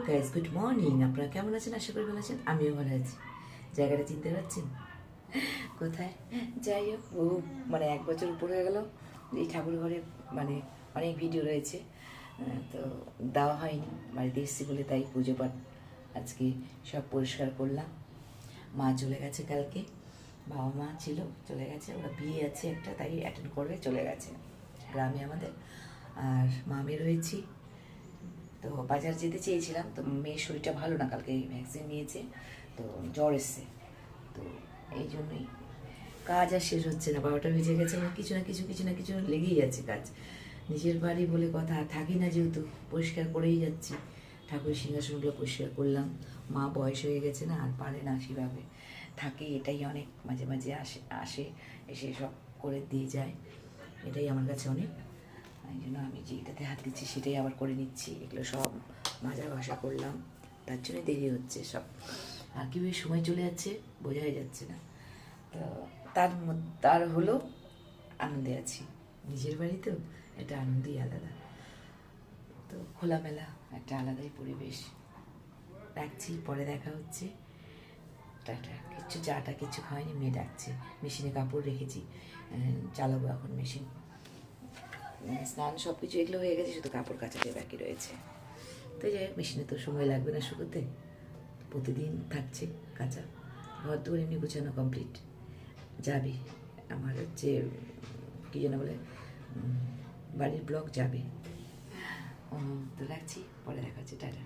Guys, good morning. আপনারা কেমন আছেন? আশা করি ভালো আছেন। আমিও ভালো আছি। জায়গাটা চিনতে পারছেন কোথায়? যাই হোক, মানে 1 বছর উপর হয়ে গেল এই ঠাকুর ঘরে, মানে অনেক ভিডিও রয়েছে, তো দেওয়া হয়নি। বাড়িতে এসেছি বলে তাই পুজো পাঠ আজকে সব পরিষ্কার করলাম। মা চলে গেছে কালকে, বাবা মা ছিল, চলে গেছে। ওরা বিয়ে আছে একটা, তাই অ্যাটেন্ড করবে, চলে গেছে গ্রামে আমাদের। আর মা আমি রয়েছি। তো বাজার যেতে চেয়েছিলাম, তো মেয়ের শরীরটা ভালো না, কালকে ভ্যাকসিন নিয়েছে, তো জ্বর এসছে, তো এই জন্যই কাজ আর শেষ হচ্ছে না। 12টা বেজে গেছে, আমার কিছু না কিছু লেগেই যাচ্ছে কাজ। নিজের বাড়ি বলে কথা, থাকি না যেহেতু, পরিষ্কার করেই যাচ্ছি। ঠাকুরের সিংহাসনগুলো পরিষ্কার করলাম। মা বয়স হয়ে গেছে না, আর পারে না সেভাবে, থাকে এটাই অনেক। মাঝে মাঝে আসে এসে সব করে দিয়ে যায়, এটাই আমার কাছে অনেক। এই জন্য আমি যেটাতে হাত দিচ্ছি সেটাই আবার করে নিচ্ছি। এগুলো সব মাজা ঘষা করলাম, তার জন্য দেরি হচ্ছে সব। আর কীভাবে সময় চলে যাচ্ছে বোঝাই যাচ্ছে না। তো তার হলো আনন্দে আছি। নিজের বাড়ি তো, এটা আনন্দই আলাদা। তো খোলামেলা একটা আলাদাই পরিবেশ। রাখছি, পরে দেখা হচ্ছে। টাটা। চাটা কিছু খাওয়াইনি, মেয়ে ডাকছে। মেশিনে কাপড় রেখেছি, চালাবো এখন মেশিন। স্নান সব কিছু এগুলো হয়ে গেছে, শুধু কাপড় কাচাতে বাকি রয়েছে। তো যাই হোক, মেশিনে তো সময় লাগবে না শুকোতে, প্রতিদিন থাকছে কাঁচা। ঘর দুয়ার এমনি গুছানো কমপ্লিট। যাবে আমার হচ্ছে কী যেন বলে, বাড়ির ব্লগ যাবে। তো রাখছি, পরে দেখা হচ্ছে, টাটা।